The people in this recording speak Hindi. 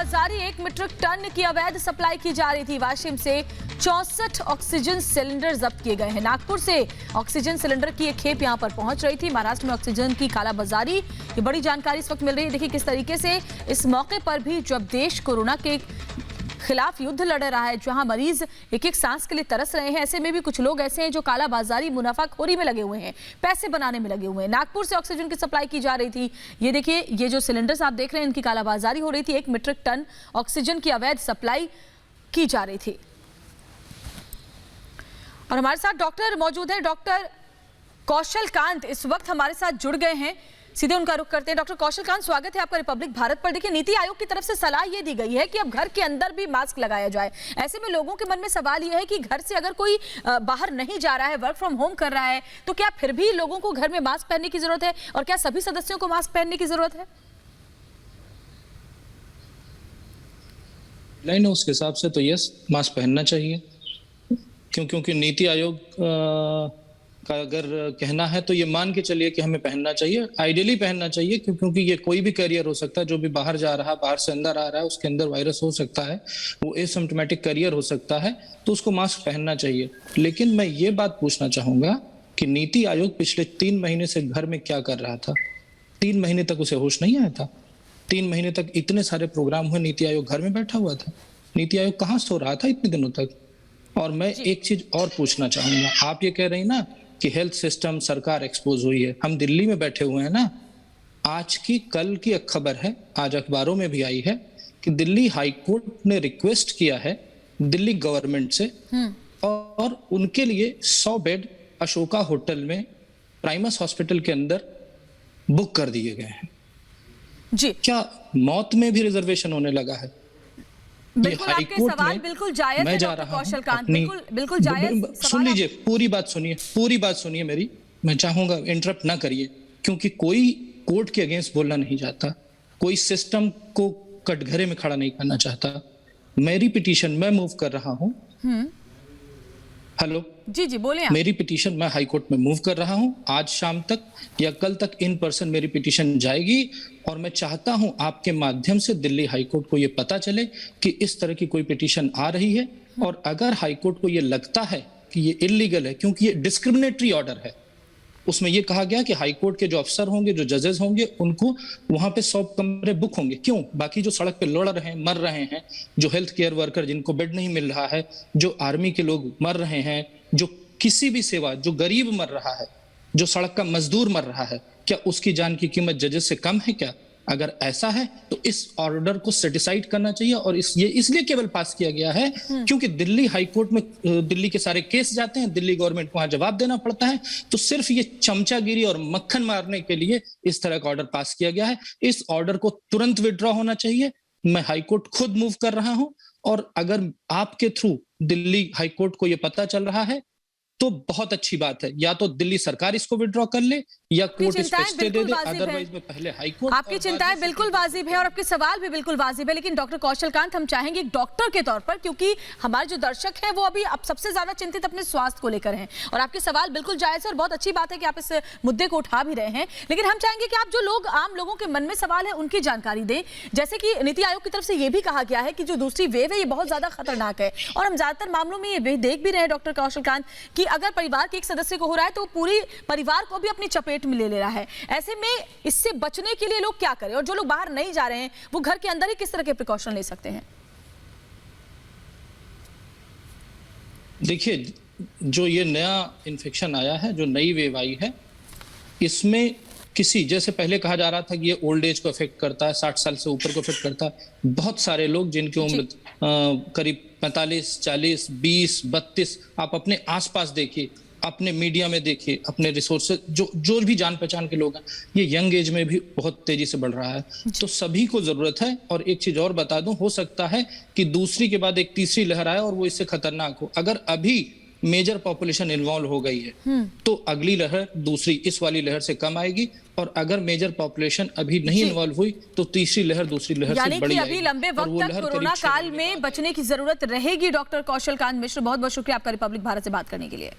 बाजारी 1 मीट्रिक टन की अवैध सप्लाई की जा रही थी। वाशिम से 64 ऑक्सीजन सिलेंडर जब्त किए गए हैं। नागपुर से ऑक्सीजन सिलेंडर की एक खेप यहां पर पहुंच रही थी। महाराष्ट्र में ऑक्सीजन की कालाबाजारी, ये बड़ी जानकारी इस वक्त मिल रही है। देखिए किस तरीके से इस मौके पर भी जब देश कोरोना के खिलाफ युद्ध लड़ रहा है, जहां मरीज एक एक सांस के लिए तरस रहे हैं, ऐसे में भी कुछ लोग ऐसे हैं जो कालाबाजारी, मुनाफाखोरी में लगे हुए हैं, पैसे बनाने में लगे हुए हैं। नागपुर से ऑक्सीजन की सप्लाई की जा रही थी। ये देखिए, ये जो सिलेंडर्स आप देख रहे हैं, इनकी कालाबाजारी हो रही थी। 1 मीट्रिक टन ऑक्सीजन की अवैध सप्लाई की जा रही थी। और हमारे साथ डॉक्टर मौजूद है, डॉक्टर कौशल कांत इस वक्त हमारे साथ जुड़ गए हैं। सीधे उनका रुख करते हैं। डॉक्टर कौशल कांत, स्वागत है आपका रिपब्लिक भारत पर। देखिए, नीति आयोग की तरफ से सलाह ये दी गई है कि अब घर के अंदर भी मास्क लगाया जाए। ऐसे में लोगों के मन में सवाल ये है कि घर से अगर कोई बाहर नहीं जा रहा है, वर्क फ्रॉम होम कर रहा है, तो क्या फिर भी लोगों को घर में मास्क पहनने की जरूरत है? और क्या सभी सदस्यों को मास्क पहनने की जरूरत है? लाइन है उसके हिसाब से तो यस, मास्क पहनना चाहिए। क्योंकि नीति आयोग का अगर कहना है तो ये मान के चलिए कि हमें पहनना चाहिए, आइडियली पहनना चाहिए, क्योंकि ये कोई भी कैरियर हो सकता है। जो भी बाहर जा रहा है, बाहर से अंदर आ रहा है, उसके अंदर वायरस हो सकता है, वो एसिम्प्टोमेटिक कैरियर हो सकता है, तो उसको मास्क पहनना चाहिए। लेकिन मैं ये बात पूछना चाहूंगा कि नीति आयोग पिछले 3 महीने से घर में क्या कर रहा था? 3 महीने तक उसे होश नहीं आया था। 3 महीने तक इतने सारे प्रोग्राम हुए, नीति आयोग घर में बैठा हुआ था। नीति आयोग कहाँ सो रहा था इतने दिनों तक? और मैं एक चीज और पूछना चाहूंगा, आप ये कह रही ना कि हेल्थ सिस्टम, सरकार एक्सपोज हुई है। हम दिल्ली में बैठे हुए हैं ना। आज की, कल की एक खबर है, आज अखबारों में भी आई है कि दिल्ली हाई कोर्ट ने रिक्वेस्ट किया है दिल्ली गवर्नमेंट से, और उनके लिए 100 बेड अशोका होटल में, प्राइमस हॉस्पिटल के अंदर बुक कर दिए गए हैं जी। क्या मौत में भी रिजर्वेशन होने लगा है? बिल्कुल, आपके सवाल बिल्कुल जायज है डॉक्टर कौशल कांत, बिल्कुल जायज। सुन लीजिए, पूरी बात सुनिए मेरी। मैं चाहूंगा इंटरप्ट ना करिए, क्योंकि कोई कोर्ट के अगेंस्ट बोलना नहीं चाहता, कोई सिस्टम को कटघरे में खड़ा नहीं करना चाहता। मेरी पिटीशन मैं मूव कर रहा हूं। हेलो जी बोलिए। मेरी पिटीशन मैं हाई कोर्ट में मूव कर रहा हूं। आज शाम तक या कल तक इन पर्सन मेरी पिटीशन जाएगी, और मैं चाहता हूं आपके माध्यम से दिल्ली हाई कोर्ट को यह पता चले कि इस तरह की कोई पिटीशन आ रही है। और अगर हाई कोर्ट को यह लगता है कि ये इलीगल है, क्योंकि ये डिस्क्रिमिनेटरी ऑर्डर है, उसमें यह कहा गया कि हाई कोर्ट के जो अफसर होंगे, जो जजेस होंगे, उनको वहां पे 100 कमरे बुक होंगे। क्यों? बाकी जो सड़क पे लड़ रहे हैं, मर रहे हैं, जो हेल्थ केयर वर्कर जिनको बेड नहीं मिल रहा है, जो आर्मी के लोग मर रहे हैं, जो किसी भी सेवा, जो गरीब मर रहा है, जो सड़क का मजदूर मर रहा है, क्या उसकी जान की कीमत जजेस से कम है क्या? अगर ऐसा है तो इस ऑर्डर को सेटिसाइड करना चाहिए। और ये इसलिए केवल पास किया गया है क्योंकि दिल्ली हाई कोर्ट में दिल्ली के सारे केस जाते हैं, दिल्ली गवर्नमेंट को वहां जवाब देना पड़ता है। तो सिर्फ ये चमचागिरी और मक्खन मारने के लिए इस तरह का ऑर्डर पास किया गया है। इस ऑर्डर को तुरंत विड्रॉ होना चाहिए। मैं हाई कोर्ट खुद मूव कर रहा हूं, और अगर आपके थ्रू दिल्ली हाई कोर्ट को यह पता चल रहा है तो बहुत अच्छी बात है। या तो दिल्ली सरकार इसको विड्रॉ कर ले, या कोर्ट इस पे स्टे दे दे, अदरवाइज में पहले हाई कोर्ट। आपकी चिंताएं बिल्कुल वाजिब है और आपके सवाल भी बिल्कुल वाजिब है, लेकिन डॉक्टर कौशल कांत, हम चाहेंगे एक डॉक्टर के तौर पर, क्योंकि हमारे जो दर्शक हैं वो अभी अब सबसे ज्यादा चिंतित अपने स्वास्थ्य को लेकर हैं, और आपके सवाल बिल्कुल जायज है और बहुत अच्छी बात है कि आप इस मुद्दे को उठा भी रहे हैं। लेकिन हम चाहेंगे कि आप जो लोग, आम लोगों के मन में सवाल है, उनकी जानकारी दें। जैसे कि नीति आयोग की तरफ से यह भी कहा गया है कि जो दूसरी वेव है ये बहुत ज्यादा खतरनाक है, और हम ज्यादातर मामलों में ये देख भी रहे हैं डॉक्टर कौशल कांत कि अगर परिवार के एक सदस्य को हो रहा है तो पूरी परिवार को भी अपनी चपेट में ले रहा है। ऐसे में इससे बचने के लिए लोग क्या करें, और जो लोग बाहर नहीं जा रहे हैं वो घर के अंदर ही किस तरह के प्रिकॉशन ले सकते हैं? देखिए, जो ये नया इन्फेक्शन आया है, जो नई वेव आई है, इसमें किसी, जैसे पहले कहा जा रहा था कि ये ओल्ड एज को अफेक्ट करता है, 60 साल से ऊपर को अफेक्ट करता है। बहुत सारे लोग जिनकी उम्र करीब 45, 40, 20, 32, आप अपने आसपास देखिए, अपने मीडिया में देखिए, अपने रिसोर्सेज, जो भी जान पहचान के लोग हैं, ये यंग एज में भी बहुत तेजी से बढ़ रहा है। तो सभी को जरूरत है। और एक चीज और बता दूं, हो सकता है कि दूसरी के बाद एक तीसरी लहर आए और वो इससे खतरनाक हो। अगर अभी मेजर पॉपुलेशन इन्वॉल्व हो गई है तो अगली लहर, दूसरी इस वाली लहर से कम आएगी, और अगर मेजर पॉपुलेशन अभी नहीं इन्वॉल्व हुई तो तीसरी लहर दूसरी लहर से बड़ी आएगी। यानी कि अभी लंबे वक्त तक कोरोना काल में बचने की जरूरत रहेगी। डॉक्टर कौशल कांत मिश्र, बहुत बहुत शुक्रिया आपका रिपब्लिक भारत से बात करने के लिए।